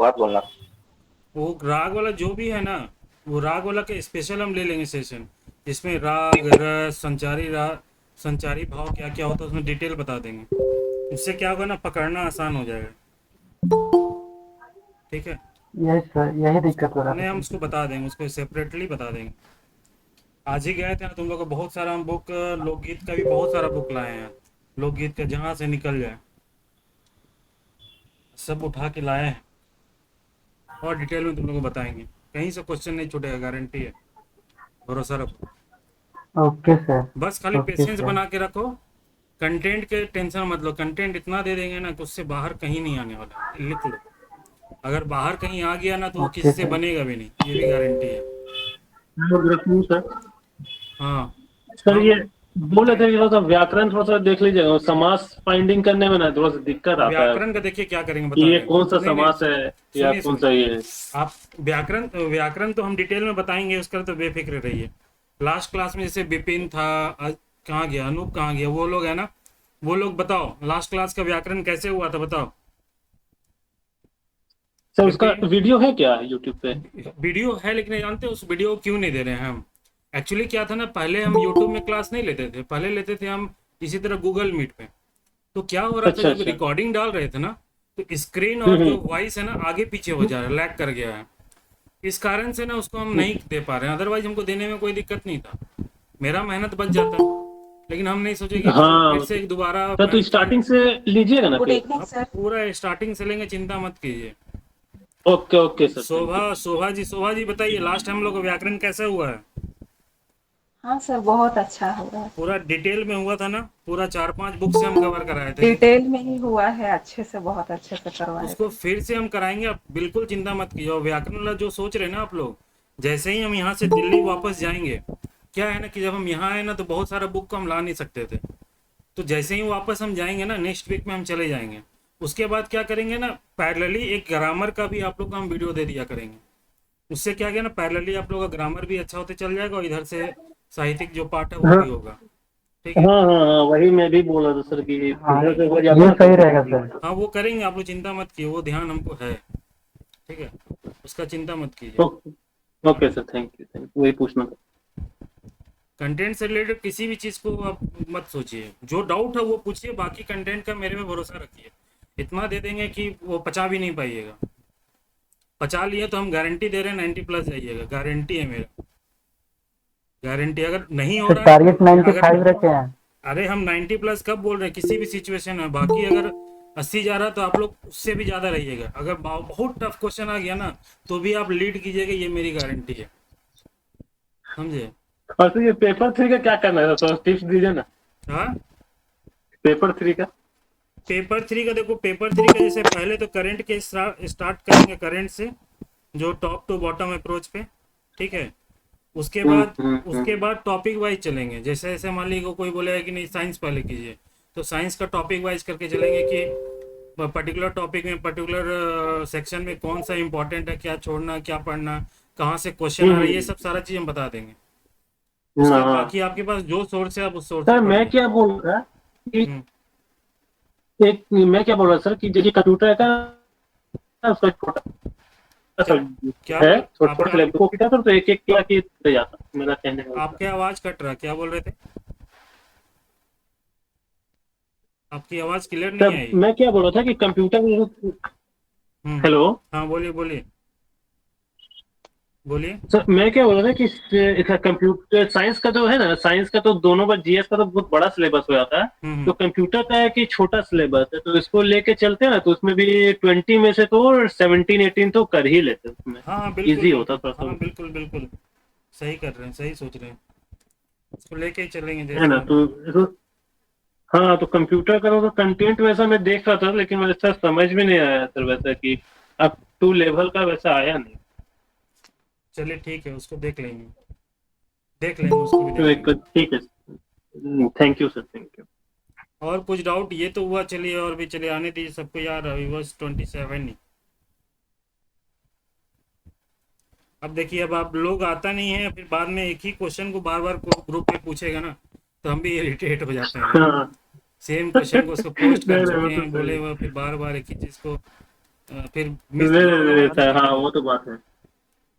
बात बोलना। वो राग वाला जो भी है ना, वो राग वाला का स्पेशल हम ले लेंगे सेशन, जिसमें राग रस संचारी राग संचारी भाव क्या क्या होता है उसमें डिटेल बता देंगे। उससे क्या होगा ना, पकड़ना आसान हो जाएगा। ठीक है। यही सर, यही दिक्कत हो रहा था नहीं, हम सर। उसको बता देंगे, उसको सेपरेटली बता देंगे। आज ही गए थे ना तुम लोग को, बहुत सारा हम बुक, लोकगीत का भी बहुत सारा बुक लाए हैं। लोकगीत का जहाँ से निकल जाए सब उठा के लाए हैं, और डिटेल में तुम लोग को बताएंगे। कहीं से क्वेश्चन नहीं छूटेगा, गारंटी है, भरोसा रखो। Okay sir. बस खाली ओके पेशेंस सर। बना के रखो। कंटेंट के टेंशन मत लो, कंटेंट इतना दे देंगे ना कि उससे बाहर कहीं नहीं आने वाला, लिख लो। अगर बाहर कहीं आ गया ना तो वो ओके किसी से सर। बनेगा भी नहीं, ये भी गारंटी है। रखूँ सर। हाँ। सर हाँ ये बोल रहे बताइए। थे कि थोड़ा सा व्याकरण थोड़ा सा देख लीजिएगा, समास फाइंडिंग करने में ना थोड़ा सा दिक्कत आता है व्याकरण का देखिए क्या करेंगे, कि बता ये रहे कौन सा हैं। नहीं नहीं, समास है या सुनिए कौन सा सुनिए। ये है। आप व्याकरण व्याकरण तो हम डिटेल में बताएंगे, उसका तो बेफिक्र रहिए। लास्ट क्लास में जैसे विपिन था, कहाँ गया अनूप, कहाँ गया वो लोग है ना, वो लोग बताओ लास्ट क्लास का व्याकरण कैसे हुआ था, बताओ। सर उसका विपिन, वीडियो है क्या यूट्यूब पे? वीडियो है लेकिन जानते हो उस वीडियो को क्यों नहीं दे रहे हैं हम? एक्चुअली क्या था ना, पहले हम यूट्यूब में क्लास नहीं लेते थे, पहले लेते थे हम इसी तरह गूगल मीट पे। तो क्या हो रहा था, अच्छा जब अच्छा। रिकॉर्डिंग डाल रहे थे ना, तो स्क्रीन और जो हम्म। वॉइस है ना आगे पीछे हो जा रहा है, लैग कर गया है। इस कारण से ना उसको हम हम्म। नहीं दे पा रहे हैं, अदरवाइज हमको देने में कोई दिक्कत नहीं था, मेरा मेहनत बच जाता। लेकिन हम नहीं सोचे कि फिर हाँ से एक दोबारा सर, तो चैनल। स्टार्टिंग से लीजिएगा ना गुड फिर। इवनिंग आप सर। पूरा स्टार्टिंग से लेंगे, चिंता मत कीजिए। Okay okay sir, thank Shobha, you. Shobha ji बताइए, लास्ट हम लोग का व्याकरण कैसा हुआ है? हाँ सर, बहुत अच्छा हो रहा है। पूरा डिटेल में हुआ था ना, पूरा 4-5 बुक से हम कवर कराए थे। डिटेल में ही हुआ है, अच्छे से, बहुत अच्छे से करवाए उसको थे। फिर से हम कराएंगे, आप बिल्कुल चिंता मत कीजिए। और व्याकरण वाला जो सोच रहे हैं ना आप लोग, जैसे ही हम यहाँ से दिल्ली वापस जाएंगे, क्या है ना कि जब हम यहाँ आए ना तो बहुत सारा बुक को हम ला नहीं सकते थे। तो जैसे ही वापस हम जाएंगे ना, नेक्स्ट वीक में हम चले जाएंगे। उसके बाद क्या करेंगे ना, पैरेलली एक ग्रामर का भी आप लोग को हम वीडियो दे दिया करेंगे। उससे क्या गया ना, पैरेलली आप लोग का ग्रामर भी अच्छा होते चल जाएगा, और इधर से साहित्यिक जो पार्ट है वो भी हाँ होगा। ठीक है। हाँ हाँ हाँ, वही मैं भी बोल रहा था सर कि हाँ, इधर से हो जाता ये ना तो सही फिर रहेगा ठीक सर। है। हाँ वो करेंगे, आप लोग चिंता मत कीजिए, वो ध्यान हमको है। ठीक है, उसका चिंता मत कीजिए। Okay okay sir, thank you, वही पूछना था। कंटेंट से रिलेटेड किसी भी चीज़ को आप मत सोचिए, जो डाउट है वो पूछिए, बाकी कंटेंट का मेरे में भरोसा रखिए। इतना दे देंगे कि वो पचा भी नहीं पाइएगा। पचा लिए तो हम गारंटी दे रहे हैं 90+ जाइएगा, गारंटी है मेरा, गारंटी। अगर नहीं हो सर रहा टारगेट है, अगर 95 रखे हैं। अरे हम 90+ कब बोल रहे हैं, किसी भी सिचुएशन में। बाकी अगर 80 जा रहा तो आप लोग उससे भी ज़्यादा रहिएगा। अगर बहुत टफ क्वेश्चन आ गया ना, तो भी आप लीड कीजिएगा, ये मेरी गारंटी है, समझे? और तो ये पेपर 3 का क्या करना है, तो टिप्स दीजिए ना। हाँ, पेपर 3 का। पेपर 3 का देखो, पेपर 3 का जैसे पहले तो करंट के स्टार्ट करेंगे, करंट से, जो टॉप टू बॉटम अप्रोच पे। ठीक है। उसके बाद, उसके बाद टॉपिक वाइज चलेंगे। जैसे जैसे मान लीजिए कोई बोलेगा कि नहीं साइंस पहले कीजिए, तो साइंस का टॉपिक वाइज करके चलेंगे कि पर्टिकुलर टॉपिक में, पर्टिकुलर सेक्शन में कौन सा इंपॉर्टेंट है, क्या छोड़ना, क्या पढ़ना, कहाँ से क्वेश्चन आ रहा है, ये सब सारा चीज़ हम बता देंगे। उसके हाँ बाकी आपके पास जो सोर्स है आप उस सोर्स से सर, पढ़िए। हम्म, मैं क्या बोल रहा था सर कि देखिए कंप्यूटर का ना, उसका छोटा सा क्या क्या है, बोल छोटा छोटा आपका सिलेबस को कितना सर, तो एक एक क्लास की दे जाता मेरा कहने का मतलब। आपके आवाज़ कट रहा है, क्या बोल रहे थे? आपकी आवाज़ क्लियर नहीं सर आई। मैं क्या बोल रहा था कि कंप्यूटर। हम्म। हेलो। हाँ बोलिए बोलिए बोलिए। सर मैं क्या बोल रहा था कि कंप्यूटर साइंस का जो है ना, साइंस का तो दोनों बार जीएस का तो बहुत बड़ा सिलेबस हो जाता है। तो हम्म। कंप्यूटर का है कि छोटा सिलेबस है, तो इसको लेके चलते हैं ना, तो उसमें भी 20 में से तो 17-18 तो कर ही लेते हैं उसमें। हाँ हाँ बिल्कुल इजी होता बिल्कुल, थोड़ा हाँ सा। बिल्कुल बिल्कुल, सही कर रहे हैं, सही सोच रहे हैं। उसको लेके ही चलेंगे है जैसे ना, भी। हाँ तो कंप्यूटर का तो कंटेंट वैसा मैं देख रहा था, लेकिन वैसा समझ में नहीं आया सर, वैसा कि अप टू लेवल का वैसा आया नहीं। चलिए ठीक है, उसको देख लेंगे, देख लेंगे, उसको भी तो देख एक लेंगे। ठीक है। Thank you sir, thank you. और कुछ डाउट, ये तो हुआ, चलिए और भी चलिए, आने दीजिए सबको यार, अभी बस 27 ही। अब देखिए, अब आप लोग आता नहीं है, फिर बाद में एक ही क्वेश्चन को बार बार ग्रुप में पूछेगा ना, तो हम भी इरिटेट हो जाते हैं यार। हाँ। सेम क्वेश्चन को उसको पोस्ट कर नहीं नहीं, चुके वो तो हैं, सही बोले है। हुए, फिर बार बार एक ही चीज़ को फिर मिस ले होगा ले तो लेता बाद है, में हाँ वो तो बात है।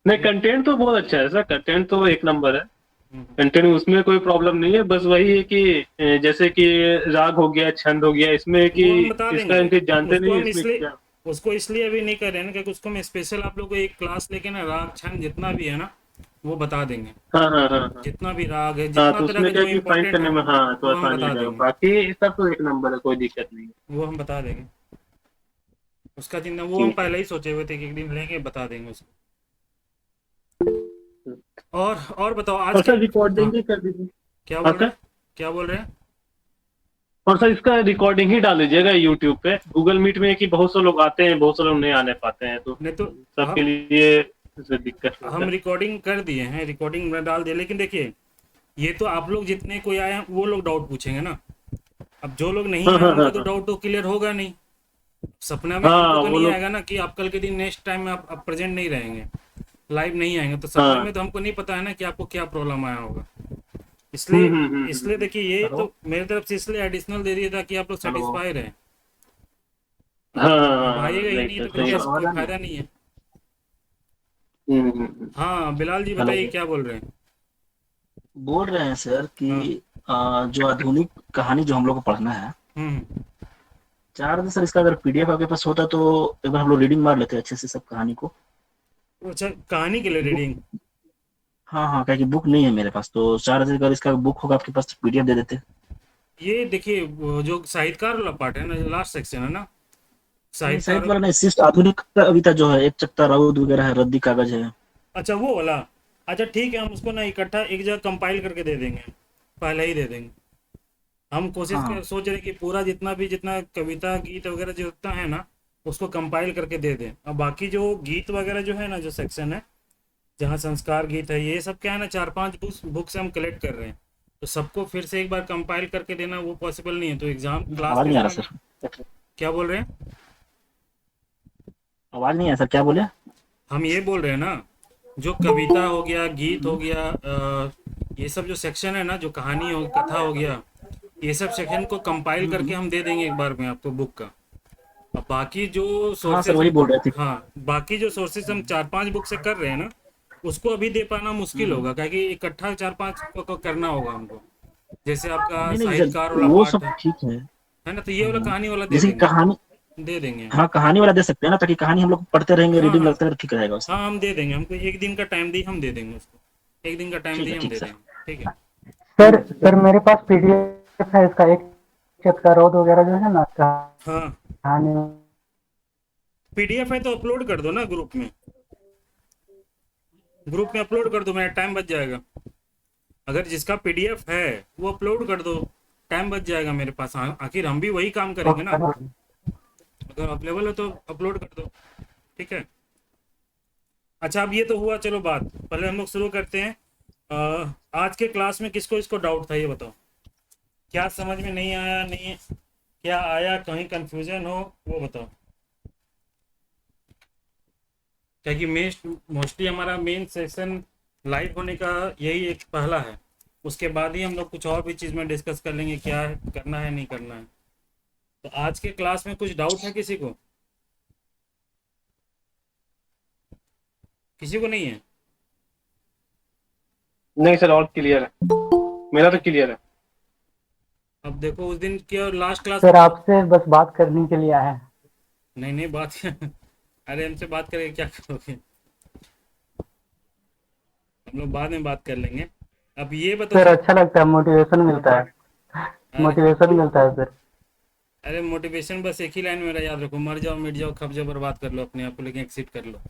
नहीं, कंटेंट तो बहुत अच्छा है सर, कंटेंट तो एक नंबर है। हम्म, कंटेंट उसमें कोई प्रॉब्लम नहीं है, बस वही है कि जैसे कि राग हो गया, छंद हो गया, इसमें है कि वो हम बता इसका देंगे। इनके जानते उसको नहीं है हम इसमें इसलिए क्या। उसको इसलिए अभी नहीं कर रहे हैं ना, क्योंकि उसको मैं स्पेशल आप लोग को एक क्लास लेके ना राग छंद जितना भी है ना वो बता देंगे। हाँ हाँ हाँ हाँ। जितना भी राग है, हाँ जितना तो तरह उसमें का क्या है जो कि फाइंड इम्पोर्टेंट करने है में हाँ तो वो हम आसानी हो बता जाएगा, देंगे। बाकी सब तो एक नंबर है, कोई दिक्कत नहीं है। वो हम बता देंगे। उसका चिंता, वो हम ठीक है। पहले ही सोचे हुए थे कि एक दिन लेंगे, बता देंगे उसको। और बताओ आज और के। सर हाँ, रिकॉर्डिंग ही कर दीजिए। क्या हाँ बोल रहे सर। हैं? क्या बोल रहे हैं? और सर इसका रिकॉर्डिंग ही डाल दीजिएगा यूट्यूब पे। गूगल मीट में कि बहुत से लोग आते हैं, बहुत से लोग नहीं आने पाते हैं, तो नहीं तो सबके हम लिए इससे दिक्कत होता हम है। रिकॉर्डिंग कर दिए हैं, रिकॉर्डिंग में डाल दिए, लेकिन देखिए ये तो आप लोग जितने कोई आए हैं वो लोग डाउट पूछेंगे ना। अब जो लोग नहीं हाँ आए हाँ हाँ उनका तो हाँ। डाउट तो क्लियर होगा नहीं। सपना में हमको हाँ तो वो नहीं लोग। आएगा ना कि आप कल के दिन नेक्स्ट टाइम में आप प्रेजेंट नहीं रहेंगे, लाइव नहीं आएंगे, तो सपने हाँ। में तो हमको नहीं पता है ना कि आपको क्या प्रॉब्लम आया होगा। इसलिए इसलिए देखिए ये हेलो तो मेरी तरफ से इसलिए एडिशनल दे दिया था कि आप लोग हेलो। सेटिस्फाई रहे। हाँ अब हाँ अब हाँ, आइएगा ही नहीं नहीं सर तो फिर हेलो सही सर, कैसे, आवाज कोई आ रही है? फायदा नहीं है। है। हाँ बिलाल जी हेलो। बताइए क्या बोल रहे हैं। बोल रहे हैं सर हाँ। कि जो आधुनिक कहानी जो हम लोग को पढ़ना है, हम्म। चाह रहे थे सर इसका अगर पीडीएफ आपके पास होता तो एक बार हम लोग रीडिंग मार लेते अच्छे से सब कहानी को। अच्छा, कहानी के लिए बुक। रीडिंग? हाँ हाँ, क्या कि बुक नहीं है मेरे पास, तो चाह रहे थे अगर इसका बुक होगा आपके पास तो पीडीएफ दे देते। ये देखिए वो जो साहित्यकार वाला पार्ट है ना, जो लास्ट सेक्शन है ना, नहीं साहित्य साहित्यकार। वाला नहीं, शिष्ट आधुनिक कविता जो है, एक चकता राउत वगैरह है, रद्दी कागज है। अच्छा वो वाला। अच्छा ठीक है, हम उसको ना इकट्ठा एक जगह कंपाइल करके दे देंगे, पहले ही दे देंगे। हम कोशिश हाँ कर हाँ। सोच रहे हैं कि पूरा जितना कविता गीत वगैरह जो जितना है ना उसको कंपाइल करके दे दें। अब बाकी जो गीत वगैरह जो है ना, जो सेक्शन है जहाँ संस्कार गीत है, ये सब क्या है ना, 4-5 बुक से हम कलेक्ट कर रहे हैं। तो सबको फिर से एक बार कंपाइल करके देना वो पॉसिबल नहीं है, तो एग्जाम क्लास आवाज के नहीं आ रहा समय में। सर। क्या बोल रहे हैं? आवाज नहीं आ सर, क्या बोले? हम ये बोल रहे हैं ना, जो कविता हो गया, गीत हो गया, ये सब जो सेक्शन है ना, जो कहानी हो, कथा हो गया, ये सब सेक्शन को कंपाइल करके हम दे देंगे एक बार में आपको बुक का। अब बाकी जो हाँ सर सोर्सेज वही हम, बोल रहे थे। हाँ बाकी जो सोर्सेज हम 4-5 बुक से कर रहे हैं ना, उसको अभी दे पाना मुश्किल होगा, क्योंकि इकट्ठा 4-5 को करना होगा हमको। जैसे आपका नहीं नहीं साहित्यकार सर वाला वो पार्ट सब ठीक है। है ना, तो ये वाला हाँ, कहानी वाला दे जैसे कि देंगे। कहानी, दे देंगे हम। हाँ कहानी वाला दे सकते हैं ना, ताकि कहानी हम लोग पढ़ते रहेंगे, हाँ रीडिंग हाँ लगता है, ठीक रहेगा उससे। हाँ, हम दे देंगे, हमको एक दिन का टाइम दी, हम दे देंगे उसको। एक दिन का टाइम दी, हम ठीक दे सर। देंगे। ठीक है। सर मेरे पास पीडीएफ है इसका, एक चक्का रोड वगैरह जो है ना हाँ कहानी। पीडीएफ है तो अपलोड कर दो ना ग्रुप में। ग्रुप में अपलोड कर दो, मेरा टाइम बच जाएगा। अगर जिसका पीडीएफ है वो अपलोड कर दो, टाइम बच जाएगा मेरे पास। आखिर हम भी वही काम करेंगे ना। ओके। अगर अवेलेबल है तो अपलोड कर दो। ठीक है। अच्छा अब ये तो हुआ, चलो बात, पहले हम लोग शुरू करते हैं। आज के क्लास में किसको इसको डाउट था ये बताओ। क्या समझ में नहीं आया, नहीं क्या आया, कहीं कंफ्यूजन हो वो बताओ। क्या कि मोस्टली हमारा मेन सेशन लाइव होने का यही एक पहला है। उसके बाद ही हम लोग कुछ और भी चीज़ में डिस्कस कर लेंगे, क्या है करना है नहीं करना है। तो आज के क्लास में कुछ डाउट है किसी को? किसी को नहीं है? नहीं सर, और क्लियर है, मेरा तो क्लियर है। अब देखो उस दिन की और लास्ट क्लास सर में आपसे बस बात करने के लिए आए हैं। नहीं नहीं बात अरे हमसे बात करके क्या करोगे? हम लोग बाद में बात कर लेंगे। अब ये बताओ सर सब। अच्छा लगता है, मोटिवेशन मिलता है, अरे मोटिवेशन मिलता है सर। अरे मोटिवेशन बस एक ही लाइन मेरा याद रखो, मर जाओ मिट जाओ खप जाओ बर्बाद कर लो अपने आप को, लेकिन एक्सिट कर लो।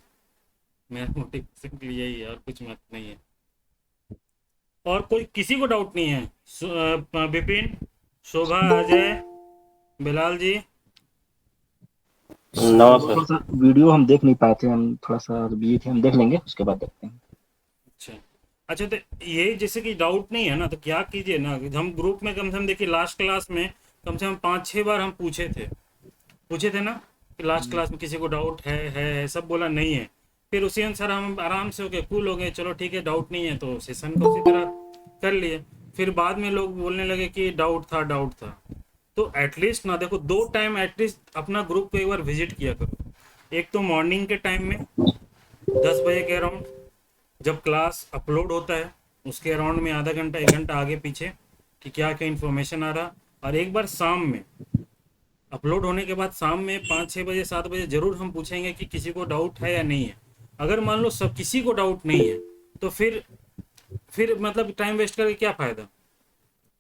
मेरा मोटिवेशन के लिए यही है, और कुछ मत नहीं है। और कोई किसी को डाउट नहीं है? विपिन, शोभा, अजय, बिलाल जी। नो थोड़ा सर। सा वीडियो हम देख नहीं पाए थे, हम थोड़ा सा बिजी थे, हम देख लेंगे उसके बाद देखते हैं। अच्छा अच्छा, तो ये जैसे कि डाउट नहीं है ना, तो क्या कीजिए ना, हम ग्रुप में कम से कम देखिए लास्ट क्लास में कम से कम 5-6 बार हम पूछे थे ना कि लास्ट क्लास में किसी को डाउट है, सब बोला नहीं है। फिर उसी अनुसार हम आराम से हो गए, कूल हो गए, चलो ठीक है डाउट नहीं है, तो सेशन को उसी तरह कर लिए। फिर बाद में लोग बोलने लगे कि डाउट था। तो एटलीस्ट ना देखो, 2 टाइम एटलीस्ट अपना ग्रुप को एक बार विजिट किया करो। एक तो मॉर्निंग के टाइम में 10 बजे के अराउंड जब क्लास अपलोड होता है उसके अराउंड में आधा घंटा 1 घंटा आगे पीछे कि क्या क्या इन्फॉर्मेशन आ रहा, और एक बार शाम में अपलोड होने के बाद शाम में 5-6 बजे 7 बजे जरूर हम पूछेंगे कि किसी को डाउट है या नहीं है। अगर मान लो सब किसी को डाउट नहीं है तो फिर मतलब टाइम वेस्ट करके क्या फ़ायदा।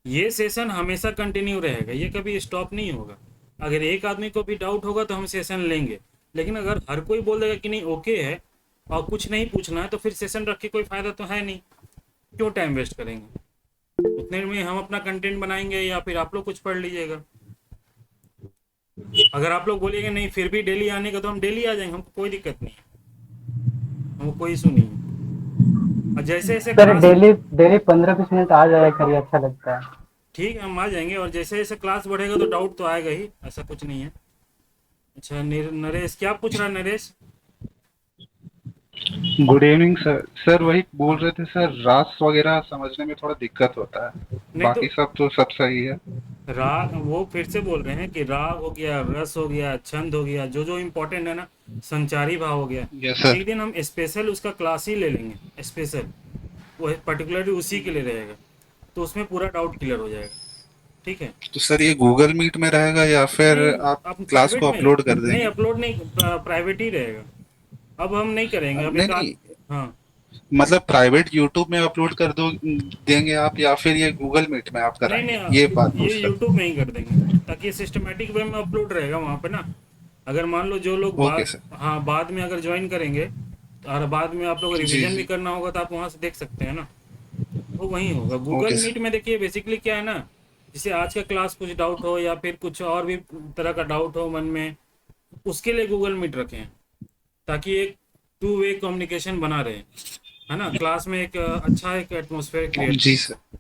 ये सेशन हमेशा कंटिन्यू रहेगा, ये कभी स्टॉप नहीं होगा। अगर एक आदमी को भी डाउट होगा तो हम सेशन लेंगे, लेकिन अगर हर कोई बोल देगा कि नहीं ओके है और कुछ नहीं पूछना है तो फिर सेशन रख के कोई फ़ायदा तो है नहीं, क्यों टाइम वेस्ट करेंगे। उतने में हम अपना कंटेंट बनाएंगे या फिर आप लोग कुछ पढ़ लीजिएगा। अगर आप लोग बोलिएगा नहीं फिर भी डेली आने का तो हम डेली आ जाएंगे, हमको कोई दिक्कत नहीं है, हमको कोई इशू नहीं है। और जैसे जैसे sir class daily daily 15-20 minute आ जाया करिए, अच्छा लगता है। ठीक है हम आ जाएंगे, और जैसे जैसे क्लास बढ़ेगा तो डाउट तो आएगा ही, ऐसा कुछ नहीं है। अच्छा नरेश क्या पूछ रहा है Naresh? Good evening sir. Sir वही बोल रहे थे सर, रास वगैरह समझने में थोड़ा दिक्कत होता है, नहीं तो बाकी सब तो सब सही है। राग वो फिर से बोल रहे हैं कि राग हो गया, रस हो गया, छंद हो गया, जो जो इम्पोर्टेंट है ना, संचारी भाव हो गया। Yes sir. एक दिन हम स्पेशल उसका क्लास ही ले लेंगे, स्पेशल वो पर्टिकुलरली उसी के लिए रहेगा, तो उसमें पूरा डाउट क्लियर हो जाएगा। ठीक है तो सर ये गूगल मीट में रहेगा या फिर नहीं, आप आप क्लास प्राइवेट को में अपलोड कर नहीं, देंगे? अपलोड नहीं, प्राइवेट ही रहेगा। अब हम नहीं करेंगे अभी नहीं का। नहीं, हाँ मतलब प्राइवेट यूट्यूब में अपलोड कर दो देंगे आप, या फिर ये गूगल मीट में आप नहीं कराएंगे, ये बात नहीं, ये पूछ रहा यूट्यूब में ही कर देंगे ताकि सिस्टमेटिक वे में अपलोड रहेगा वहाँ पे ना। अगर मान लो जो लोग था। Okay sir. हाँ बाद में अगर ज्वाइन करेंगे और बाद में आप लोग जी रिवीजन भी जी। करना होगा तो आप वहाँ से देख सकते हैं ना, वो वहीं होगा। Google okay meet sir. में देखिए बेसिकली क्या है ना, जैसे आज का क्लास कुछ डाउट हो या फिर कुछ और भी तरह का डाउट हो मन में, उसके लिए गूगल मीट रखें हैं, ताकि एक 2 वे कम्युनिकेशन बना रहे, है ना, क्लास में एक अच्छा एक एटमोसफेयर क्रिएट जी करें। सर।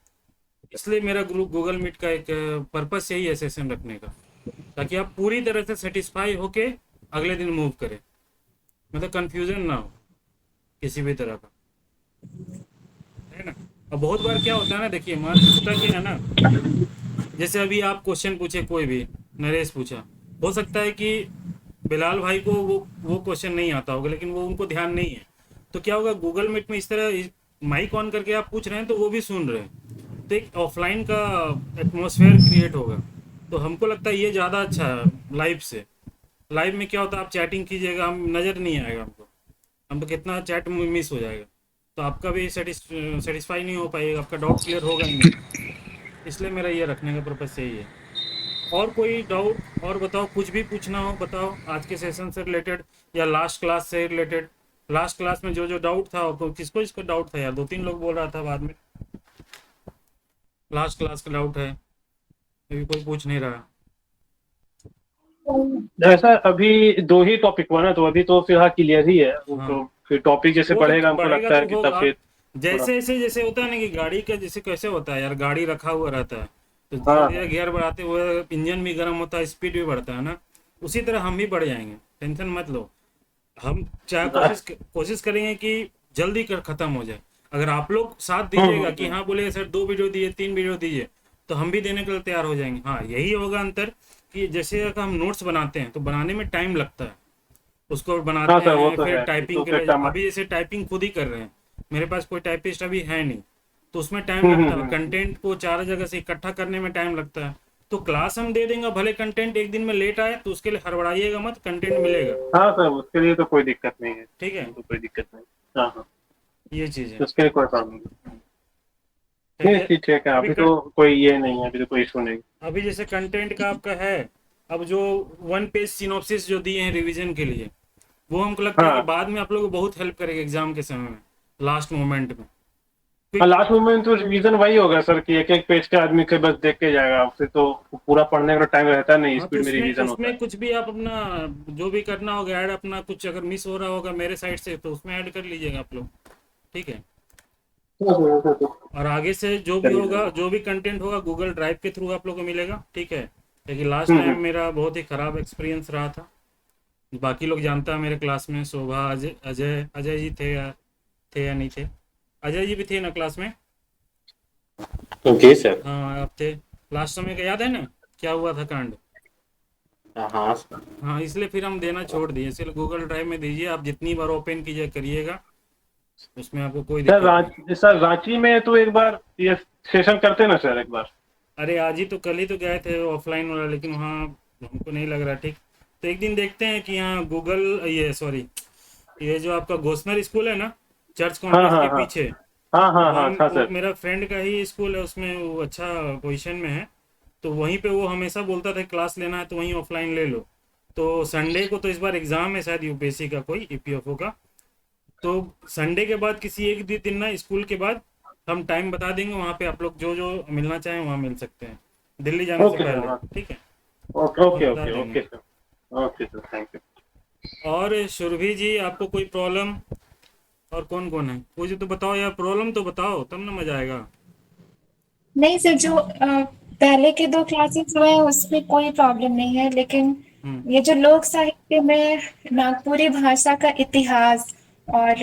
इसलिए मेरा ग्रुप गूगल मीट का एक पर्पस यही है सेशन रखने का, ताकि आप पूरी तरह से सेटिस्फाई होके अगले दिन मूव करें, मतलब कंफ्यूजन ना हो किसी भी तरह का, है ना। अब बहुत बार क्या होता है ना, देखिए होता क्या है ना, जैसे अभी आप क्वेश्चन पूछे, कोई भी नरेश पूछा, हो सकता है कि बिलाल भाई को वो क्वेश्चन नहीं आता होगा, लेकिन वो उनको ध्यान नहीं है, तो क्या होगा गूगल मीट में इस तरह माइक ऑन करके आप पूछ रहे हैं तो वो भी सुन रहे हैं, तो एक ऑफलाइन का एटमोसफेयर क्रिएट होगा। तो हमको लगता है ये ज़्यादा अच्छा है लाइव से। लाइव में क्या होता है आप चैटिंग कीजिएगा, हम नज़र नहीं आएगा हमको, हम तो कितना चैट मिस हो जाएगा, तो आपका भी सेटिस्फाई नहीं हो पाएगा, आपका डाउट क्लियर होगा ही नहीं। इसलिए मेरा ये रखने का पर्पस यही है। और कोई डाउट और बताओ, कुछ भी पूछना हो बताओ, आज के सेशन से रिलेटेड या लास्ट क्लास से रिलेटेड। लास्ट क्लास में जो जो डाउट था, किसको इसको डाउट था यार, 2-3 लोग बोल रहा था बाद में लास्ट क्लास का डाउट है, अभी कोई पूछ नहीं रहा। ऐसा अभी 2 ही टॉपिक हुआ ना, तो अभी तो फिलहाल क्लियर ही है वो हाँ। तो। फिर टॉपिक जैसे वो तो बढ़ेगा हमको बढ़ेगा लगता है तो कि होगा। तब फिर जैसे होता है ना कि गाड़ी का जैसे कैसे होता है यार, गाड़ी रखा हुआ रहता है तो हाँ धीरे धीरे गियर बढ़ाते हुए इंजन भी गर्म होता है, स्पीड भी बढ़ता है ना, उसी तरह हम भी बढ़ जाएंगे, टेंशन मत लो। हम चाहे कोशिश करेंगे कि जल्दी कर खत्म हो जाए। अगर आप लोग साथ दीजिएगा कि हाँ बोले सर 2 वीडियो दिए 3 वीडियो दीजिए, तो हम भी देने के लिए तैयार हो जाएंगे। हाँ यही होगा अंतर कि जैसे अगर हम नोट्स बनाते हैं तो बनाने में टाइम लगता है, उसको हाँ बनाते सर वो हैं तो फिर है, टाइपिंग तो के फिर लिए, टाइम। अभी जैसे टाइपिंग खुद ही कर रहे हैं, मेरे पास कोई टाइपिस्ट अभी है नहीं, तो उसमें टाइम लगता है, कंटेंट को 4 जगह से इकट्ठा करने में टाइम लगता है। तो क्लास हम दे देंगे, भले कंटेंट एक दिन में लेट आए तो उसके लिए हड़बड़ाइएगा मत, कंटेंट मिलेगा। हाँ सर उसके लिए तो कोई दिक्कत नहीं है, ठीक है, तो कोई दिक्कत नहीं। हाँ हाँ, ये चीज़ है। तो उसके लिए कोई प्रॉब्लम नहीं। ठीक नहीं है, ठीक ठीक है, अभी अभी तो कोई ये नहीं है, अभी तो कोई इशू नहीं। अभी जैसे कंटेंट का आपका है, अब जो 1 पेज सिनॉप्सिस जो दिए हैं रिवीजन के लिए, वो हमको लगता है कि हाँ बाद में आप लोगों को बहुत हेल्प करेगा एग्जाम के समय में, लास्ट मोमेंट में। हाँ, लास्ट मोमेंट तो रिवीजन वही होगा सर कि एक एक पेज के आदमी के बस देख के जाएगा, फिर तो पूरा पढ़ने का टाइम रहता नहीं, हाँ तो स्पीड में उसमें रिवीजन होता है। उसमें कुछ भी आप अपना जो भी करना होगा ऐड, अपना कुछ अगर मिस हो रहा होगा मेरे साइड से तो उसमें ऐड कर लीजिएगा आप लोग। ठीक है, और आगे से जो भी होगा, जो भी कंटेंट होगा गूगल ड्राइव के थ्रू आप लोग को मिलेगा। ठीक है, लेकिन लास्ट टाइम मेरा बहुत ही ख़राब एक्सपीरियंस रहा था, बाकी लोग जानता है मेरे क्लास में शोभा, अजय अजय अजय जी थे या नहीं थे, अजय जी भी थे ना क्लास में? जी सर। हाँ आप थे। लास्ट समय का याद है ना क्या हुआ था कांड? हाँ सर। हाँ, इसलिए फिर हम देना छोड़ दिए। इसलिए गूगल ड्राइव में दीजिए, आप जितनी बार ओपन कीजिए करिएगा, उसमें आपको कोई दिक्कत नहीं। सर रांची में तो एक बार ये सेशन करते ना सर एक बार। अरे आज ही तो, कल ही तो गए थे ऑफलाइन वाला, लेकिन वहाँ हमको नहीं लग रहा ठीक। तो एक दिन देखते हैं कि यहाँ गूगल, ये सॉरी, ये जो आपका घोषणा स्कूल है ना, चर्च हाँ कॉम्प्लेक्स हाँ के हाँ पीछे, हाँ हाँ वहाँ हाँ था वो सर। मेरा फ्रेंड का ही स्कूल है, उसमें वो अच्छा पोजीशन में है। तो वहीं पे वो हमेशा बोलता था क्लास लेना है तो वहीं ऑफलाइन ले लो। तो संडे को तो इस बार एग्ज़ाम है शायद यूपीएससी का, कोई ईपीएफओ का। तो संडे के बाद किसी एक दिन ना, स्कूल के बाद हम टाइम बता देंगे, वहाँ पे आप लोग जो जो मिलना चाहें वहाँ मिल सकते हैं, दिल्ली जाने से ओके सर। पहले। हाँ ठीक है, ओके हम ओके बता ओके देंगे। Okay sir. Okay sir, thank you. और सुरभि जी, आपको कोई प्रॉब्लम? और कौन कौन है, मुझे तो बताओ यार, प्रॉब्लम तो बताओ तब ना मजा आएगा। नहीं सर, जो पहले के 2 क्लासेस हुए हैं उसमें कोई प्रॉब्लम नहीं है, लेकिन हम्म। ये जो लोक साहित्य में नागपुरी भाषा का इतिहास और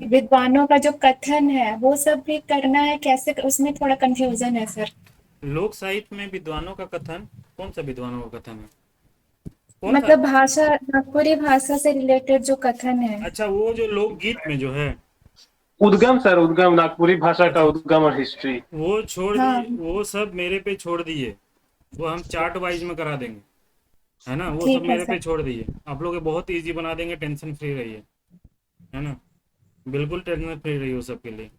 विद्वानों का जो कथन है वो सब भी करना है, कैसे उसमें थोड़ा कंफ्यूजन है सर। लोक साहित्य में विद्वानों का कथन? कौन सा विद्वानों का कथन है? कौन सा? मतलब भाषा, नागपुरी भाषा से रिलेटेड जो कथन है। अच्छा, वो जो लोकगीत में जो है। उद्गम सर, उद्गम, नागपुरी भाषा का अच्छा, उद्गम और हिस्ट्री। वो छोड़ हाँ, दिए, वो सब मेरे पे छोड़ दिए। वो हम चार्ट वाइज में करा देंगे, है ना। वो सब ठीक है मेरे सर। पे छोड़ दिए, आप लोग बहुत इजी बना देंगे, टेंशन फ्री रहिए, है ना। बिल्कुल टेंशन फ्री रहिए वो सब के लिए।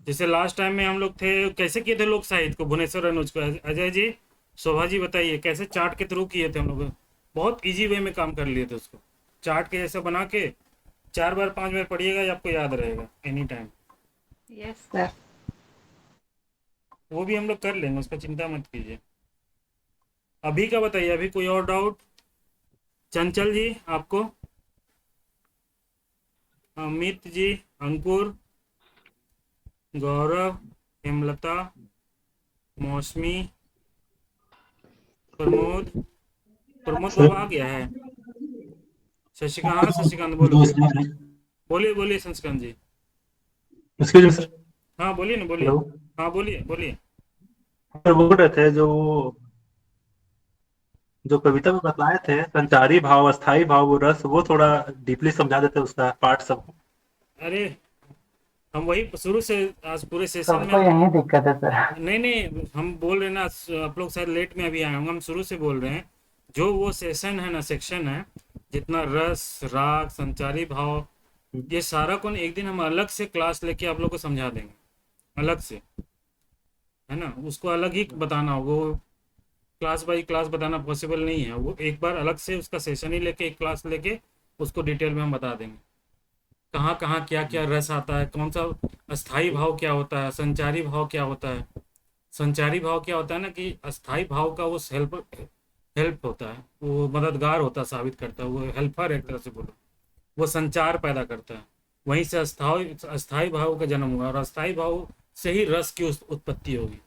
जैसे लास्ट टाइम में हम लोग थे, कैसे किए थे लोक साहित्य को, भुवनेश्वर अनुज को? अजय जी, शोभा जी, बताइए कैसे चार्ट के थ्रू किए थे हम लोग? बहुत इजी वे में काम कर लिए थे उसको, चार्ट के जैसे बना के 4 बार 5 बार पढ़िएगा, ये आपको याद रहेगा एनी टाइम। Yes sir. वो भी हम लोग कर लेंगे, उसका चिंता मत कीजिए। अभी का बताइए, अभी कोई और डाउट? चंचल जी आपको? अमित जी, अंकुर, गौरव, हेमलता, मौसमी, प्रमोद। प्रमोद बाबा आ गया है। शशिकांत, हाँ शशिकांत बोलो। दोस्त हैं। बोलिए बोलिए Shashikant ji. Excuse me sir. हाँ बोलिए ना, बोलिए। हेलो। हाँ बोलिए बोलिए। सर बोल रहे थे, जो जो कविता में बताए थे, संचारी भाव, अस्थाई भाव, वो रस, वो थोड़ा डीपली समझा देते उसका पार्ट सब। अरे हम वही शुरू से, आज पूरे सेशन में सबको यही दिक्कत है सर। नहीं नहीं, हम बोल रहे हैं ना, आप लोग शायद लेट में अभी आए होंगे, हम शुरू से बोल रहे हैं। जो वो सेशन है ना, सेक्शन है, जितना रस, राग, संचारी भाव, ये सारा कौन, एक दिन हम अलग से क्लास लेके आप लोग को समझा देंगे, अलग से, है ना। उसको अलग ही बताना होगा, वो क्लास बाई क्लास बताना पॉसिबल नहीं है। वो एक बार अलग से उसका सेशन ही लेके, एक क्लास लेके उसको डिटेल में हम बता देंगे, कहाँ कहाँ क्या क्या रस आता है, कौन सा अस्थाई भाव क्या होता है, संचारी भाव क्या होता है। संचारी भाव क्या होता है ना, कि अस्थाई भाव का वो हेल्प होता है, वो मददगार होता है, साबित करता है, वो हेल्पर एक तरह से बोलो, वो संचार पैदा करता है। वहीं से अस्थाई भाव का जन्म हुआ, और अस्थाई भाव से ही रस की उत्पत्ति होगी,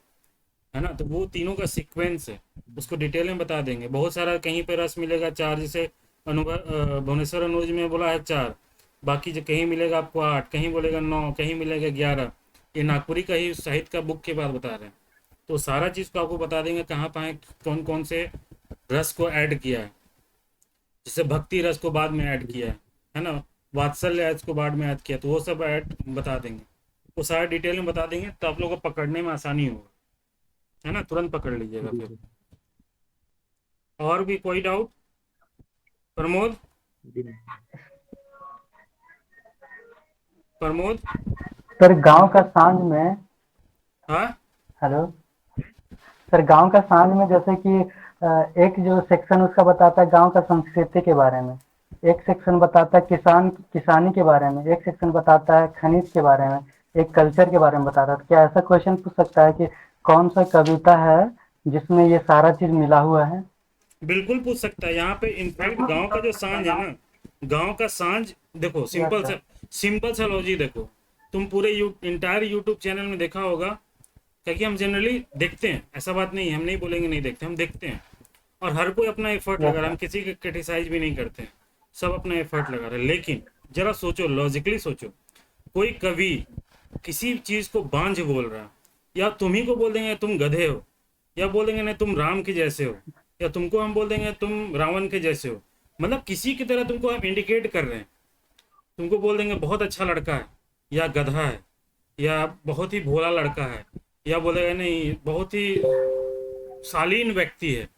है ना। तो वो तीनों का सीक्वेंस है, उसको डिटेल में बता देंगे। बहुत सारा कहीं पे रस मिलेगा 4, जैसे भुवनेश्वर अनुज में बोला है 4, बाकी जो कहीं मिलेगा आपको 8, कहीं बोलेगा 9, कहीं मिलेगा 11। ये नागपुरी का ही साहित्य का बुक के बाद बता रहे हैं। तो सारा चीज़ को आपको बता देंगे, कहाँ पाए कौन कौन से रस को ऐड किया है। जैसे भक्ति रस को बाद में ऐड किया है ना, वात्सल्य रस को बाद में ऐड किया, तो वो सब ऐड बता देंगे, वो सारा डिटेल में बता देंगे, तो आप लोगों को पकड़ने में आसानी होगा, है ना, तुरंत पकड़ लीजिएगा फिर। और भी कोई डाउट? प्रमोद, प्रमोद। सर गांव का सांझ में, हाँ हेलो सर, गांव का सांझ में जैसे कि एक जो सेक्शन उसका बताता है गांव का संस्कृति के बारे में, एक सेक्शन बताता है किसानी के बारे में, एक सेक्शन बताता है खनिज के बारे में, एक कल्चर के बारे में बताता है। तो क्या ऐसा क्वेश्चन पूछ सकता है कि कौन सा कविता है जिसमें ये सारा चीज मिला हुआ है? बिल्कुल पूछ सकता है। यहाँ पे इनफैक्ट गांव का जो सांझ है ना, गांव का सांझ देखो, सिंपल सा लॉजिक देखो। तुम पूरे इंटायर यूट्यूब चैनल में देखा होगा, क्योंकि हम जनरली देखते हैं, ऐसा बात नहीं है, हम नहीं बोलेंगे नहीं देखते, हम देखते हैं। और हर कोई अपना एफर्ट लगा रहा है, हम किसी का क्रिटिसाइज भी नहीं करते हैं, सब अपना एफर्ट लगा रहे हैं। लेकिन जरा सोचो, लॉजिकली सोचो, कोई कवि किसी चीज को बांझ बोल रहा है, या तुम ही को बोल देंगे तुम गधे हो, या बोल देंगे नहीं तुम राम के जैसे हो, या तुमको हम बोल देंगे तुम रावण के जैसे हो, मतलब किसी की तरह तुमको हम इंडिकेट कर रहे हैं। तुमको बोल देंगे बहुत अच्छा लड़का है, या गधा है, या बहुत ही भोला लड़का है, या बोलेगा नहीं बहुत ही शालीन व्यक्ति है।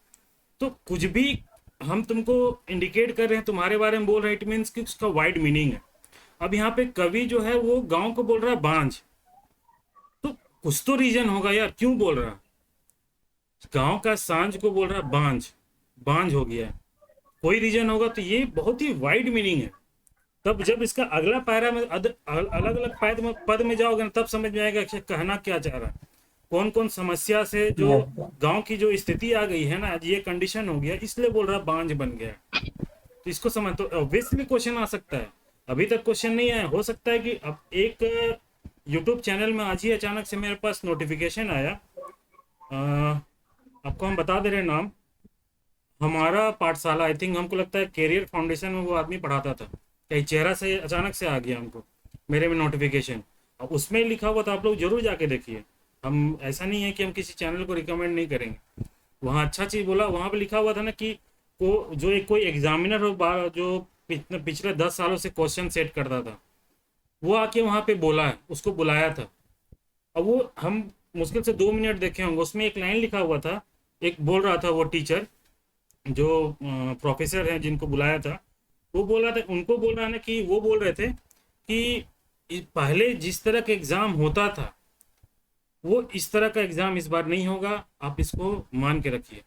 तो कुछ भी हम तुमको इंडिकेट कर रहे हैं, तुम्हारे बारे में बोल रहे हैं, इट मीन्स कि उसका वाइड मीनिंग है। अब यहाँ पे कवि जो है वो गांव को बोल रहा है बांझ, तो कुछ तो रीजन होगा यार, क्यों बोल रहा है? गांव का सांझ को बोल रहा है बांझ, बांझ हो गया है, कोई रीजन होगा। तो ये बहुत ही वाइड मीनिंग है। तब जब इसका अगला पैरा में अलग अलग पद में जाओगे ना, तब समझ में आएगा कि कहना क्या चाह रहा है, कौन कौन समस्या से जो गांव की जो स्थिति आ गई है ना, आज ये कंडीशन हो गया, इसलिए बोल रहा बांझ बन गया। तो इसको समझ, तो ऑब्वियसली क्वेश्चन आ सकता है। अभी तक क्वेश्चन नहीं आया, हो सकता है कि अब एक यूट्यूब चैनल में आज ही अचानक से मेरे पास नोटिफिकेशन आया, आपको हम बता दे रहे हैं नाम, हमारा पाठशाला, आई थिंक हमको लगता है कैरियर फाउंडेशन में वो आदमी पढ़ाता था, कहीं चेहरा से अचानक से आ गया हमको मेरे में नोटिफिकेशन, और उसमें लिखा हुआ था, आप लोग जरूर जाके देखिए। हम ऐसा नहीं है कि हम किसी चैनल को रिकमेंड नहीं करेंगे, वहाँ अच्छा चीज़ बोला, वहाँ पे लिखा हुआ था ना कि को जो एक कोई एग्जामिनर हो जो पिछले 10 सालों से क्वेश्चन सेट करता था, वो आके वहाँ पे बोला है, उसको बुलाया था। अब वो हम मुश्किल से 2 मिनट देखे होंगे, उसमें एक लाइन लिखा हुआ था, एक बोल रहा था वो टीचर जो प्रोफेसर हैं जिनको बुलाया था, वो बोल रहा था, उनको बोल रहा है ना कि वो बोल रहे थे कि पहले जिस तरह का एग्ज़ाम होता था वो इस तरह का एग्ज़ाम इस बार नहीं होगा, आप इसको मान के रखिए।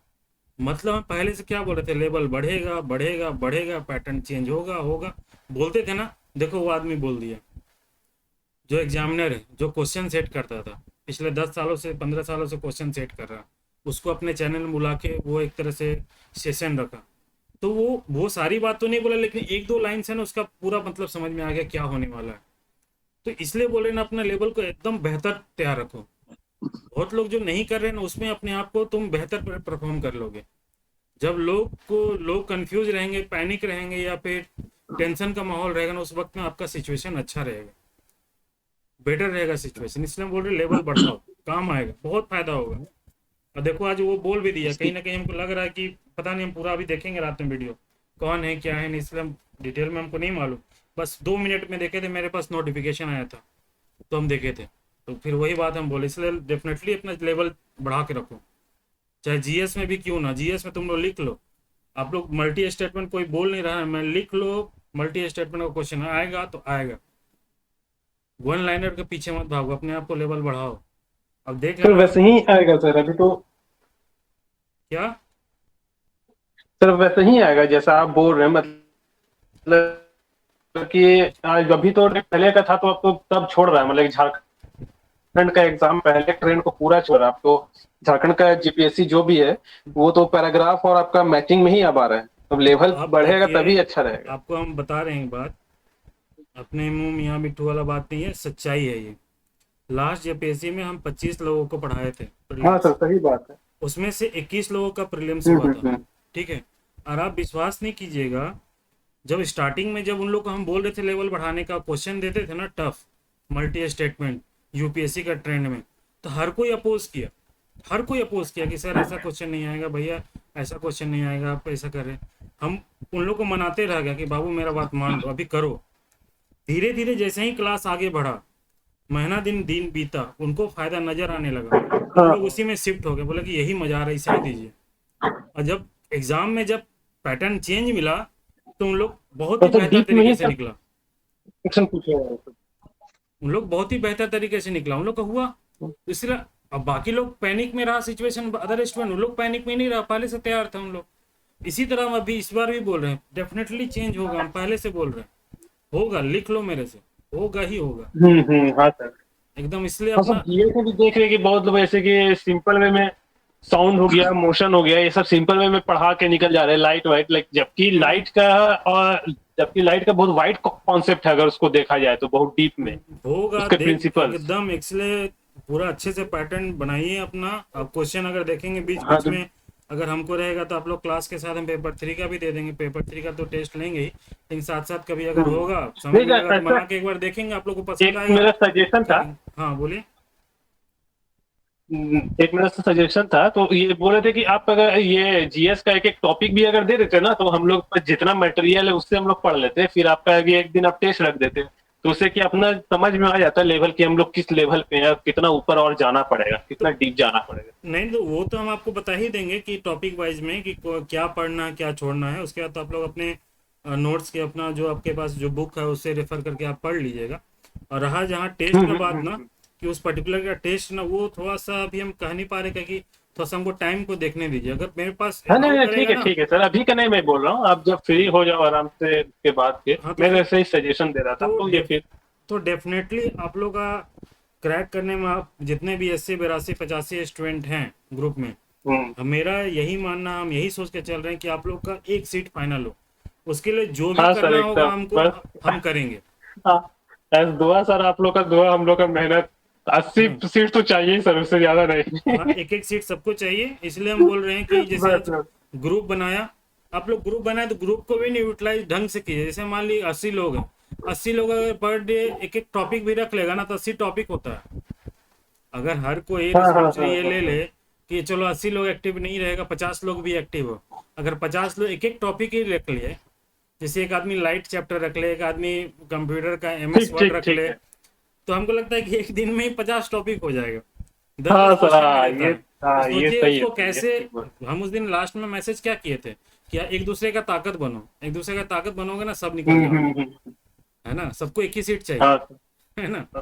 मतलब हम पहले से क्या बोल रहे थे, लेवल बढ़ेगा बढ़ेगा बढ़ेगा, पैटर्न चेंज होगा होगा बोलते थे ना, देखो वो आदमी बोल दिया। जो एग्जामिनर है, जो क्वेश्चन सेट करता था पिछले 10 सालों से 15 सालों से क्वेश्चन सेट कर रहा, उसको अपने चैनल में बुला के वो एक तरह से सेशन रखा, तो वो सारी बात तो नहीं बोला, लेकिन 1-2 लाइन से ना उसका पूरा मतलब समझ में आ गया क्या होने वाला है। तो इसलिए बोले ना, अपना लेवल को एकदम बेहतर तैयार रखो। बहुत लोग जो नहीं कर रहे ना, उसमें अपने आप को तुम बेहतर परफॉर्म कर लोगे। जब लोग कंफ्यूज रहेंगे, पैनिक रहेंगे, या फिर टेंशन का माहौल रहेगा ना, उस वक्त में आपका सिचुएशन अच्छा रहेगा, बेटर रहेगा सिचुएशन। इसलिए हम बोल रहे लेवल बढ़ाओ, काम आएगा, बहुत फायदा होगा। और देखो आज वो बोल भी दिया, कहीं ना कहीं हमको लग रहा है कि पता नहीं, हम पूरा अभी देखेंगे रात में वीडियो, कौन है क्या है नहीं, इसलिए हम डिटेल में हमको नहीं मालूम, बस 2 मिनट में देखे थे, मेरे पास नोटिफिकेशन आया था तो हम देखे थे, तो फिर वही बात हम बोले। इसलिए डेफिनेटली अपना लेवल बढ़ा के रखो, चाहे जीएस में भी क्यों ना, जीएस में तुम लोग लिख लो, आप लोग मल्टी स्टेटमेंट कोई बोल नहीं रहा है, मैं लिख लो, मल्टी स्टेटमेंट का क्वेश्चन आएगा तो आएगा, 1 लाइनर के पीछे मत भागो, अपने आप को लेवल बढ़ाओ। अब देख सर लेना वैसे ही आएगा सर, अभी तो क्या सर वैसे ही आएगा जैसा आप बोल रहे हैं, मतलब कि आज अभी तो पहले का था तो अब तो तब छोड़ रहा है, मतलब झारखंड का एग्जाम पहले ट्रेंड को पूरा छोड़ रहा है। अब तो झारखंड का जीपीएससी जो भी है वो तो पैराग्राफ और आपका मैचिंग में ही अब आ रहा है, तो लेवल आप बढ़ेगा देखिए, तभी अच्छा रहेगा। आपको हम बता रहे हैं बात, अपने मुंह मियाँ मिट्ठू वाला बात नहीं है, सच्चाई है ये। लास्ट जेपीएससी में हम 25 लोगों को पढ़ाए थे हाँ prelims, सर सही बात है। उसमें से 21 लोगों का प्रीलिम्स हुआ था, ठीक है। और आप विश्वास नहीं कीजिएगा, जब स्टार्टिंग में जब उन लोग को हम बोल रहे थे लेवल बढ़ाने का, क्वेश्चन देते थे ना टफ मल्टी स्टेटमेंट यूपीएससी का ट्रेंड में, तो हर कोई अपोज किया, हर कोई अपोज किया कि सर ऐसा क्वेश्चन नहीं आएगा भैया, ऐसा क्वेश्चन नहीं आएगा, आप ऐसा करें। हम उन लोग को मनाते रह गया कि बाबू मेरा बात मान लो, अभी करो। धीरे धीरे जैसे ही क्लास आगे बढ़ा, महीना दिन बीता, उनको फायदा नजर आने लगा, तो लोग उसी में शिफ्ट हो गए, बोले कि यही मजा आ रहा है, इसे दीजिए। और जब एग्जाम में जब पैटर्न चेंज मिला, तो उन लोग बहुत ही बेहतर तरीके से निकला, उन लोग बहुत ही बेहतर तरीके से निकला, उन लोग का हुआ। इसलिए अब बाकी लोग पैनिक में रहा सिचुएशन, अदर स्टूडेंट उन लोग पैनिक में नहीं रहा, पहले से तैयार था उन लोग। इसी तरह हम अभी इस बार भी बोल रहे हैं, डेफिनेटली चेंज होगा, हम पहले से बोल रहे हैं होगा, लिख लो मेरे से, होगा ही होगा हाँ सर एकदम। इसलिए हाँ अपना सर, जीएस में भी देख रहे हैं कि बहुत लोग ऐसे कि सिंपल वे में साउंड हो गया, मोशन हो गया, ये सब सिंपल वे में पढ़ा के निकल जा रहे हैं, लाइट वाइट, लाइक जबकि लाइट का बहुत वाइड कॉन्सेप्ट है, अगर उसको देखा जाए तो बहुत डीप में होगा उसके प्रिंसिपल एकदम। इसलिए पूरा अच्छे से पैटर्न बनाइए अपना। आप क्वेश्चन अगर देखेंगे बीच हाँ, बीच में, अगर हमको रहेगा तो आप लोग क्लास के साथ हम पेपर 3 का भी दे देंगे, पेपर 3 का तो टेस्ट लेंगे ही, लेकिन साथ साथ कभी अगर होगा समझ में आएगा तो बना के एक बार देखेंगे, आप लोग को पसंद एक आएगा। मेरा सजेशन था, हाँ बोलिए। एक मेरा सजेशन था, तो ये बोल रहे थे कि आप अगर ये जीएस का एक एक टॉपिक भी अगर दे देते ना, तो हम लोग पर जितना मटेरियल है उससे हम लोग पढ़ लेते, फिर आपका अभी एक दिन आप टेस्ट रख देते, तो उससे कि अपना समझ में आ जाता है लेवल कि हम लोग किस लेवल पे हैं, कितना ऊपर और जाना पड़ेगा, कितना डीप जाना पड़ेगा। नहीं तो वो तो हम आपको बता ही देंगे कि टॉपिक वाइज में कि क्या पढ़ना है क्या छोड़ना है। उसके बाद तो आप लोग अपने नोट्स के अपना जो आपके पास जो बुक है उससे रेफर करके आप पढ़ लीजिएगा। और रहा जहाँ टेस्ट का बात ना, कि उस पर्टिकुलर का टेस्ट ना वो थोड़ा सा अभी हम कह नहीं पा रहे क्योंकि थोड़ा सा हमको टाइम को देखने दीजिए। अगर मेरे पास हाँ नहीं allow नहीं, करेगा ना, ठीक है सर, अभी का नहीं मैं बोल रहा हूँ, आप जब फ्री हो जाओ आराम से के बाद के, हाँ तो मैं वैसे ही सजेशन दे रहा था, तो तो ये फिर तो डेफिनेटली आप लोग का क्रैक करने में, आप जितने भी 80 82 85 स्टूडेंट हैं ग्रुप में, मेरा यही मानना, हम यही सोच के चल रहे हैं कि आप लोग का एक सीट फाइनल हो। उसके लिए जो भी हाँ सर करना होगा एकदम हमको बस। हम करेंगे। हाँ, बस दुआ सर, आप लोग का दुआ, हम लोग का मेहनत, 80 हाँ सीट तो चाहिए ही सर, उससे ज्यादा नहीं। हाँ, एक एक सीट सबको चाहिए, इसलिए हम बोल रहे हैं कि जैसे बस आज ग्रुप बनाया, आप लोग ग्रुप बनाए तो ग्रुप को भी नहीं यूटिलाइज ढंग से कीजिए। जैसे मान लीजिए 80 लोग हैं, 80 लोग अगर पर डे एक एक टॉपिक भी रख लेगा ना तो 80 टॉपिक होता है। अगर हर कोई हाँ हाँ रिस्पॉन्सिबली हाँ ये ले हाँ ले कि चलो 80 लोग एक्टिव नहीं रहेगा, 50 लोग भी एक्टिव हो, अगर 50 लोग एक एक टॉपिक ही रख लिए, जैसे एक आदमी लाइट चैप्टर रख ले, एक आदमी कंप्यूटर का एमएस ठीक वर्ड ठीक रख ठीक ले, है। तो हमको लगता है कि एक दिन में ही 50 टॉपिक हो जाएगा। 10 10 हाँ सर, क्वेश्चन में हाँ रहता ये, है। तो हाँ ये सोचिए सही है, उसको सही है, कैसे, ठीक बात। हम उस दिन लास्ट में मैसेज क्या किए थे कि एक दूसरे का ताकत बनो, एक दूसरे का ताकत बनोगे ना सब निकल जाओगे, हम्म। है ना। सबको एक ही सीट चाहिए, हाँ सर, है ना। तो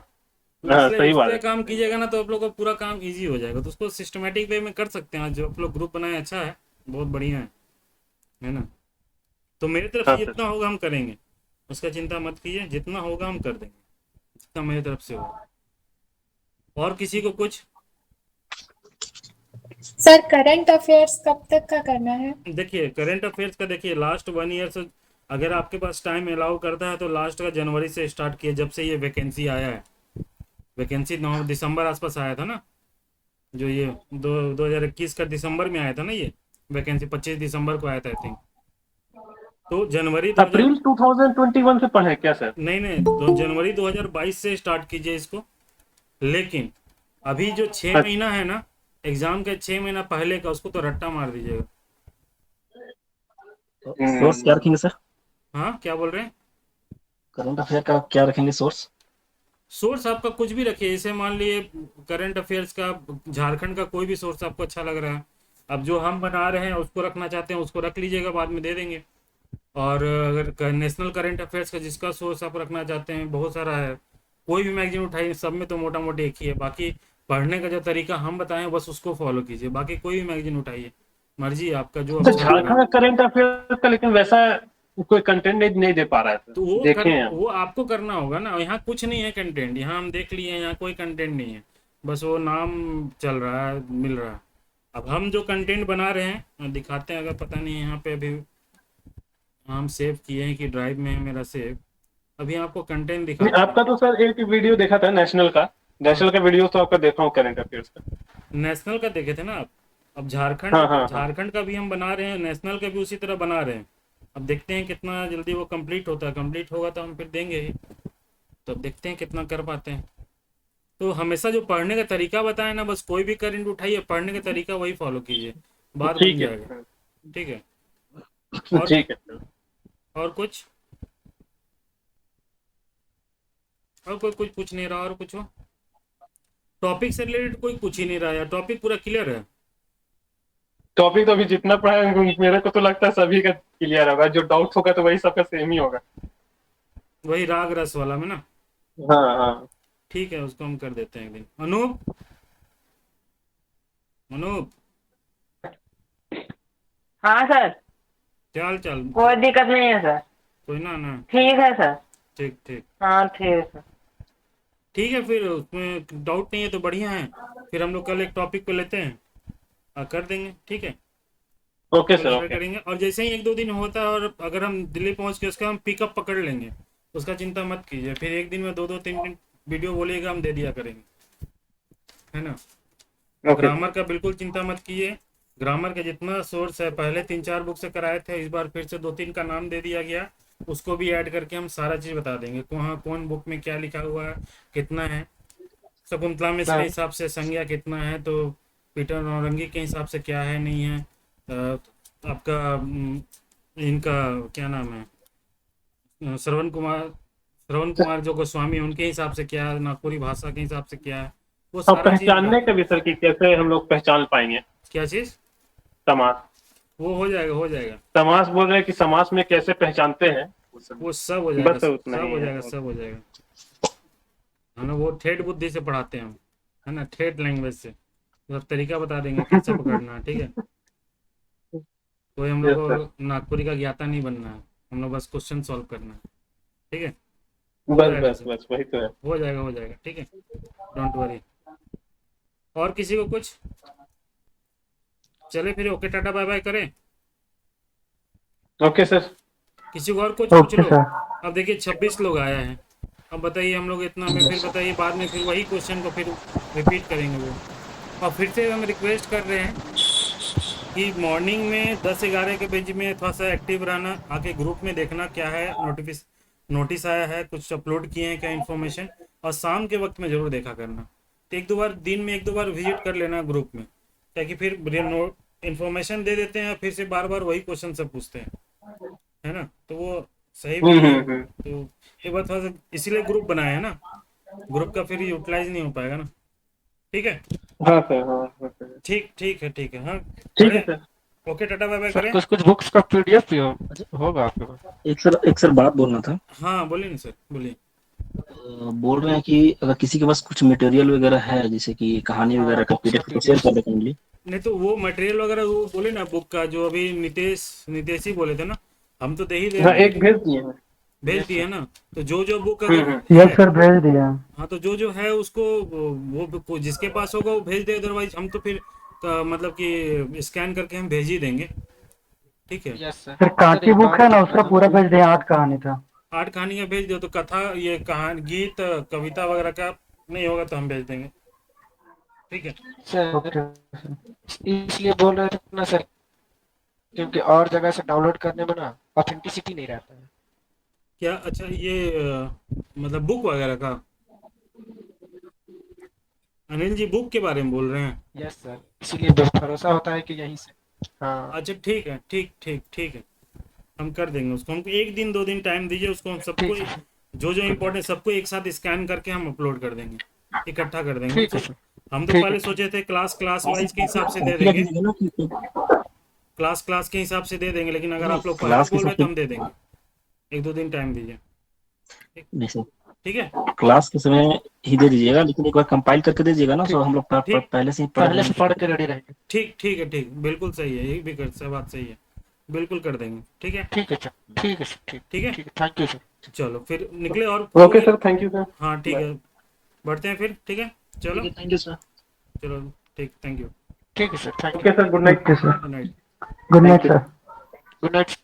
हाँ इसलिए सही इस बात तरह है, काम सही बात कीजिएगा ना तो आप लोग का पूरा काम इजी हो जाएगा। तो उसको सिस्टमेटिक वे में कर सकते हैं। आज जो आप लोग ग्रुप बनाए अच्छा है, बहुत बढ़िया है ना। तो मेरी तरफ है। से हाँ सर। जितना होगा हम करेंगे, उसका चिंता मत कीजिए, जितना होगा हम कर देंगे, जितना मेरी तरफ से होगा। और किसी को कुछ? सर करंट अफेयर्स कब तक का करना है? देखिए करंट अफेयर्स का, देखिए लास्ट 1 ईयर से अगर आपके पास टाइम अलाउ करता है तो लास्ट का जनवरी से स्टार्ट किया, जब से ये वैकेंसी आया है। वैकेंसी 9 दिसंबर आसपास आया था ना, जो ये 2021 का दिसंबर में आया था ना, ये वैकेंसी 25 दिसंबर को आया था आई थिंक। तो जनवरी 2000, अप्रैल 2021 से पढ़े क्या सर? नहीं नहीं, तो जनवरी 2022 से स्टार्ट कीजिए इसको। लेकिन अभी जो 6 महीना है ना एग्जाम के, 6 महीना पहले का, उसको तो रट्टा मार दीजिएगा। सोर्स क्या रखेंगे सर? हाँ क्या बोल रहे हैं? करंट अफेयर का क्या रखेंगे सोर्स? सोर्स आपका कुछ भी रखिए, जैसे मान लिए करंट अफेयर्स का झारखंड का कोई भी सोर्स आपको अच्छा लग रहा है। अब जो हम बना रहे हैं उसको रखना चाहते हैं उसको रख लीजिएगा, बाद में दे देंगे। और अगर नेशनल करंट अफेयर्स का जिसका सोर्स आप रखना चाहते हैं, बहुत सारा है, कोई भी मैगजीन उठाइए, सब में तो मोटा मोटी एक ही है। बाकी पढ़ने का जो तरीका हम बताएं बस उसको फॉलो कीजिए, बाकी कोई भी मैगजीन उठाइए, मर्जी है आपका जो तो अच्छा लग रहा झारखंड है। का करंट अफेयर का लेकिन वैसा कोई कंटेंट नहीं दे पा रहा है सर, तो देखे हैं हम। वो आपको करना होगा ना। यहाँ कुछ नहीं है कंटेंट, यहाँ हम देख लिए, यहाँ कोई कंटेंट नहीं है, बस वो नाम चल रहा है, मिल रहा है। अब हम जो कंटेंट बना रहे हैं दिखाते हैं, अगर पता नहीं यहाँ पे अभी हम सेव किए हैं कि ड्राइव में है मेरा सेव, अभी आपको कंटेंट नहीं, दिखाते हैं। आपका तो सर एक वीडियो देखा था नेशनल का, हाँ नेशनल का वीडियो तो आपका देखा हूँ करंट अफेयर्स का। नेशनल का देखे थे ना आप। अब हाँ हाँ हाँ। झारखंड का भी हम बना रहे हैं, नेशनल का भी उसी तरह बना रहे हैं। अब देखते हैं कितना जल्दी वो कंप्लीट होता है, कंप्लीट होगा तो हम फिर देंगे ही। तो अब देखते हैं कितना कर पाते हैं। तो हमेशा जो पढ़ने का तरीका बताए ना, बस कोई भी करंट उठाइए, पढ़ने का तरीका वही फॉलो कीजिए, बात बन ठीक है जाएगा। ठीक है। और ठीक है सर। और कुछ? और कोई कुछ पूछ नहीं रहा? और कुछ हो? टॉपिक से रिलेटेड कोई पूछ ही नहीं रहा है, टॉपिक पूरा क्लियर है। टॉपिक तो अभी जितना पढ़ा है मेरे को तो लगता है सभी का क्लियर होगा, जो डाउट होगा तो वही सबका सेम ही होगा। वही राग रस वाला में ना। हाँ हाँ। ठीक है, उसको हम कर देते हैं एक दिन। अनूप, अनूप हाँ सर, क्या हाल चाल? कोई दिक्कत नहीं है सर। कोई ना ठीक है सर। ठीक ठीक। हाँ ठीक है सर। ठीक है, फिर उसमें डाउट नहीं है तो बढ़िया है। फिर हम लोग कल एक टॉपिक पे लेते हैं और कर देंगे। ठीक है, ओके कल सर, शेयर ओके। करेंगे। और जैसे ही 1 2 दिन होता है और अगर हम दिल्ली पहुंच के उसका हम पिकअप पकड़ लेंगे, उसका चिंता मत कीजिए। फिर एक दिन में 2 2 3 3 वीडियो बोलिएगा, हम दे दिया करेंगे, है ना। ओके ग्रामर का बिल्कुल चिंता मत कीजिए। ग्रामर के जितना सोर्स है, पहले 3 4 बुक से कराए थे, इस बार फिर से 2 3 का नाम दे दिया गया, उसको भी ऐड करके हम सारा चीज़ बता देंगे, कहाँ कौन बुक में क्या लिखा हुआ है, कितना है। शकुंतला मिश्र के हिसाब से संज्ञा कितना है, तो पीटर नौरंगी के हिसाब से क्या है नहीं है, आपका इनका क्या नाम है, श्रवण कुमार जो गोस्वामी उनके हिसाब से क्या है, नागपुरी भाषा के हिसाब से क्या है, वो और सारा चीज पहचानने का भी सर कि कैसे हम लोग पहचान पाएंगे क्या चीज समास। वो हो जाएगा समास बोल रहे हैं कि समास में कैसे पहचानते हैं। वो सब हो जाएगा, बस उतना सब ही हो है। जाएगा, सब हो जाएगा। है ना, वो ठेठ बुद्धि से पढ़ाते हैं हम, है ना, ठेठ लैंग्वेज से सब तरीका बता देंगे कैसे पकड़ना है, ठीक है। कोई हम लोग Yes, को नागपुरी का ज्ञाता नहीं बनना है, हम लोग बस क्वेश्चन सॉल्व करना है, ठीक है। बस वही तो है। हो जाएगा, ठीक है, डोंट वरी। और किसी को कुछ? चले फिर, ओके टाटा बाय बाय करें। Okay sir. किसी को और कुछ पूछ ओके लो। सर। अब देखिए 26 लोग आए हैं, अब बताइए हम लोग इतना में फिर बताइए बाद में फिर वही क्वेश्चन को फिर रिपीट करेंगे वो। और फिर से हम रिक्वेस्ट कर रहे हैं कि मॉर्निंग में 10-11 के बीच में थोड़ा सा एक्टिव रहना, आके ग्रुप में देखना क्या है, नोटिस आया है, कुछ अपलोड किए हैं क्या इन्फॉर्मेशन, और शाम के वक्त में ज़रूर देखा करना। तो एक दो बार दिन में 1-2 बार विजिट कर लेना ग्रुप में, ताकि फिर इन्फॉर्मेशन दे देते हैं फिर से बार बार वही क्वेश्चन सब पूछते हैं, है ना, तो वो सही भी नहीं है। तो एक बार थोड़ा सा इसीलिए ग्रुप बनाया है ना, ग्रुप का फिर यूटिलाइज नहीं हो पाएगा ना, ठीक है। हाँ सर, हाँ सर। ठीक है, हाँ ठीक है sir. Okay tata bye bye sir करें। कुछ बुक्स का पीडीएफ भी होगा आपके पास? एक सर बात बोलना था। हाँ बोलिए ना सर, बोलिए। बोल रहे हैं कि अगर किसी के पास कुछ मटेरियल वगैरह है, जैसे कि कहानी वगैरह का पीडीएफ तो शेयर कर दें काइंडली। नहीं तो वो मटेरियल वगैरह वो बोले ना, बुक का जो अभी नितेश ही बोले थे ना, हम तो दे ही दे हाँ, रहे हैं, एक भेज दिए हैं। भेज दिए ना। तो जो बुक अगर यस सर, भेज दिया। हाँ तो जो है उसको वो जिसके पास होगा वो भेज दे, अदरवाइज हम तो फिर मतलब कि स्कैन करके हम भेज ही देंगे, ठीक है। Yes sir. Sir Kanti book है ना, उसका पूरा भेज दिया, 8 कहानी था। 8 कहानियाँ भेज दो, तो कथा ये कहानी गीत कविता वगैरह का नहीं होगा तो हम भेज देंगे, ठीक है। Sir okay. इसलिए बोल रहे थे ना सर, क्योंकि और जगह से डाउनलोड करने में ना ऑथेंटिसिटी नहीं रहता है। क्या? अच्छा ये मतलब बुक वगैरह का, अनिल जी बुक के बारे में बोल रहे हैं? यस सर, इसलिए भरोसा होता है कि यहीं से। हाँ अच्छा ठीक है, ठीक है, हम कर देंगे उसको। हमको 1 दिन 2 दिन टाइम दीजिए, उसको हम सबको ठीक है। जो इम्पोर्टेंट सबको एक साथ स्कैन करके हम अपलोड कर देंगे, इकट्ठा कर देंगे। ठीक है सर। हम तो ठीक पहले है। सोचे थे क्लास वाइज के हिसाब से दे देंगे, क्लास के हिसाब से दे देंगे, लेकिन अगर आप लोग पहले क्लास के बोल रहे हिसाब तो हम दे देंगे। 1-2 दिन टाइम दीजिए, नहीं सर, ठीक है। क्लास के समय ही दे दीजिएगा, लेकिन एक बार कंपाइल करके दे दीजिएगा ना, तो हम लोग पहले से ही पहले से पढ़ के रेडी रहेंगे। ठीक है, बिल्कुल सही है, ये भी सब बात सही है, बिल्कुल कर देंगे, ठीक है। ठीक है सर, ठीक है सर, ठीक है, थैंक यू सर। चलो फिर निकले और okay sir, thank you sir. हाँ ठीक है, बढ़ते हैं फिर, ठीक है, चलो थैंक यू सर। चलो ठीक, थैंक यू, ठीक है sir, thank okay you. Sir, good night. Okay sir, good night. Good night sir. Good night.